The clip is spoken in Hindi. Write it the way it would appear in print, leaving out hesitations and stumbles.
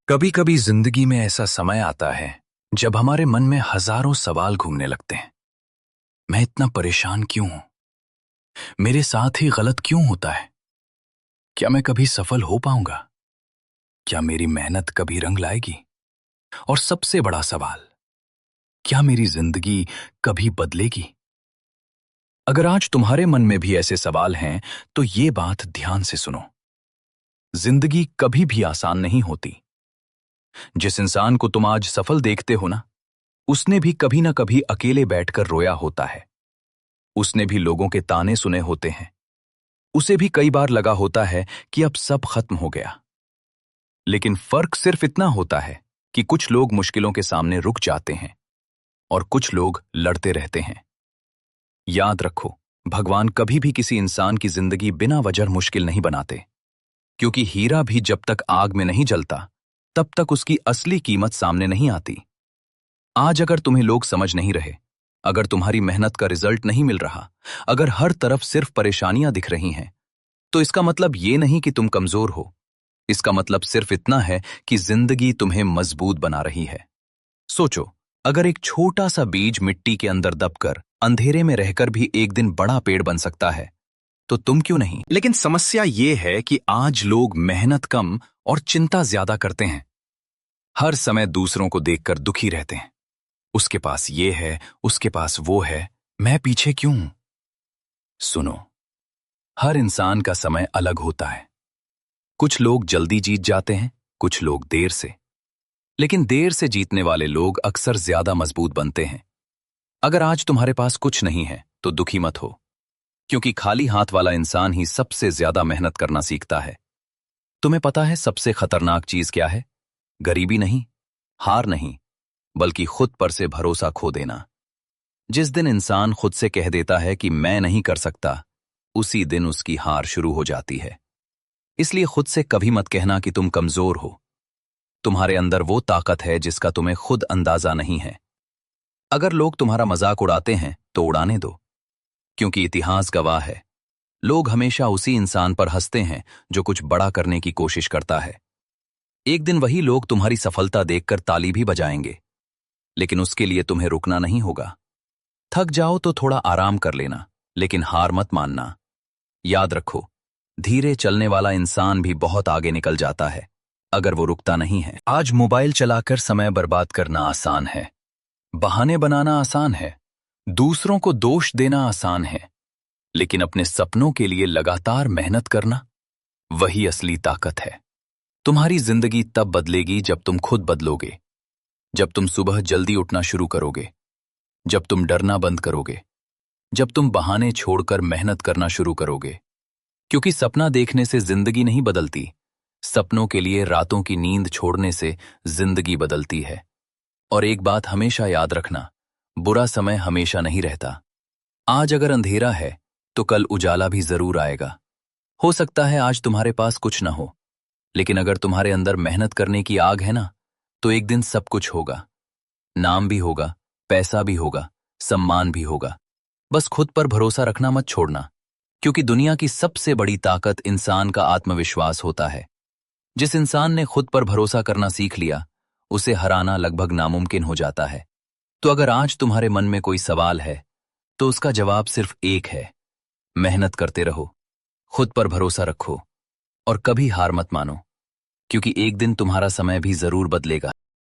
कभी कभी जिंदगी में ऐसा समय आता है जब हमारे मन में हजारों सवाल घूमने लगते हैं। मैं इतना परेशान क्यों हूं? मेरे साथ ही गलत क्यों होता है? क्या मैं कभी सफल हो पाऊंगा? क्या मेरी मेहनत कभी रंग लाएगी? और सबसे बड़ा सवाल, क्या मेरी जिंदगी कभी बदलेगी? अगर आज तुम्हारे मन में भी ऐसे सवाल हैं तो ये बात ध्यान से सुनो। जिंदगी कभी भी आसान नहीं होती। जिस इंसान को तुम आज सफल देखते हो ना, उसने भी कभी ना कभी अकेले बैठकर रोया होता है। उसने भी लोगों के ताने सुने होते हैं। उसे भी कई बार लगा होता है कि अब सब खत्म हो गया। लेकिन फर्क सिर्फ इतना होता है कि कुछ लोग मुश्किलों के सामने रुक जाते हैं और कुछ लोग लड़ते रहते हैं। याद रखो, भगवान कभी भी किसी इंसान की जिंदगी बिना वजह मुश्किल नहीं बनाते, क्योंकि हीरा भी जब तक आग में नहीं जलता तब तक उसकी असली कीमत सामने नहीं आती। आज अगर तुम्हें लोग समझ नहीं रहे, अगर तुम्हारी मेहनत का रिजल्ट नहीं मिल रहा, अगर हर तरफ सिर्फ परेशानियां दिख रही हैं, तो इसका मतलब ये नहीं कि तुम कमजोर हो। इसका मतलब सिर्फ इतना है कि जिंदगी तुम्हें मजबूत बना रही है। सोचो, अगर एक छोटा सा बीज मिट्टी के अंदर दबकर अंधेरे में रहकर भी एक दिन बड़ा पेड़ बन सकता है, तो तुम क्यों नहीं? लेकिन समस्या ये है कि आज लोग मेहनत कम और चिंता ज्यादा करते हैं। हर समय दूसरों को देखकर दुखी रहते हैं। उसके पास ये है, उसके पास वो है, मैं पीछे क्यों? सुनो, हर इंसान का समय अलग होता है। कुछ लोग जल्दी जीत जाते हैं, कुछ लोग देर से। लेकिन देर से जीतने वाले लोग अक्सर ज्यादा मजबूत बनते हैं। अगर आज तुम्हारे पास कुछ नहीं है तो दुखी मत हो, क्योंकि खाली हाथ वाला इंसान ही सबसे ज्यादा मेहनत करना सीखता है। तुम्हें पता है सबसे खतरनाक चीज क्या है? गरीबी नहीं, हार नहीं, बल्कि खुद पर से भरोसा खो देना। जिस दिन इंसान खुद से कह देता है कि मैं नहीं कर सकता, उसी दिन उसकी हार शुरू हो जाती है। इसलिए खुद से कभी मत कहना कि तुम कमजोर हो। तुम्हारे अंदर वो ताकत है जिसका तुम्हें खुद अंदाजा नहीं है। अगर लोग तुम्हारा मजाक उड़ाते हैं तो उड़ाने दो, क्योंकि इतिहास गवाह है, लोग हमेशा उसी इंसान पर हंसते हैं जो कुछ बड़ा करने की कोशिश करता है। एक दिन वही लोग तुम्हारी सफलता देखकर ताली भी बजाएंगे, लेकिन उसके लिए तुम्हें रुकना नहीं होगा। थक जाओ तो थोड़ा आराम कर लेना, लेकिन हार मत मानना। याद रखो, धीरे चलने वाला इंसान भी बहुत आगे निकल जाता है अगर वो रुकता नहीं है। आज मोबाइल चलाकर समय बर्बाद करना आसान है, बहाने बनाना आसान है, दूसरों को दोष देना आसान है, लेकिन अपने सपनों के लिए लगातार मेहनत करना, वही असली ताकत है। तुम्हारी जिंदगी तब बदलेगी जब तुम खुद बदलोगे, जब तुम सुबह जल्दी उठना शुरू करोगे, जब तुम डरना बंद करोगे, जब तुम बहाने छोड़कर मेहनत करना शुरू करोगे। क्योंकि सपना देखने से जिंदगी नहीं बदलती, सपनों के लिए रातों की नींद छोड़ने से जिंदगी बदलती है। और एक बात हमेशा याद रखना, बुरा समय हमेशा नहीं रहता। आज अगर अंधेरा है तो कल उजाला भी जरूर आएगा। हो सकता है आज तुम्हारे पास कुछ ना हो, लेकिन अगर तुम्हारे अंदर मेहनत करने की आग है ना, तो एक दिन सब कुछ होगा। नाम भी होगा, पैसा भी होगा, सम्मान भी होगा। बस खुद पर भरोसा रखना मत छोड़ना, क्योंकि दुनिया की सबसे बड़ी ताकत इंसान का आत्मविश्वास होता है। जिस इंसान ने खुद पर भरोसा करना सीख लिया, उसे हराना लगभग नामुमकिन हो जाता है। तो अगर आज तुम्हारे मन में कोई सवाल है, तो उसका जवाब सिर्फ एक है, मेहनत करते रहो, खुद पर भरोसा रखो और कभी हार मत मानो, क्योंकि एक दिन तुम्हारा समय भी जरूर बदलेगा।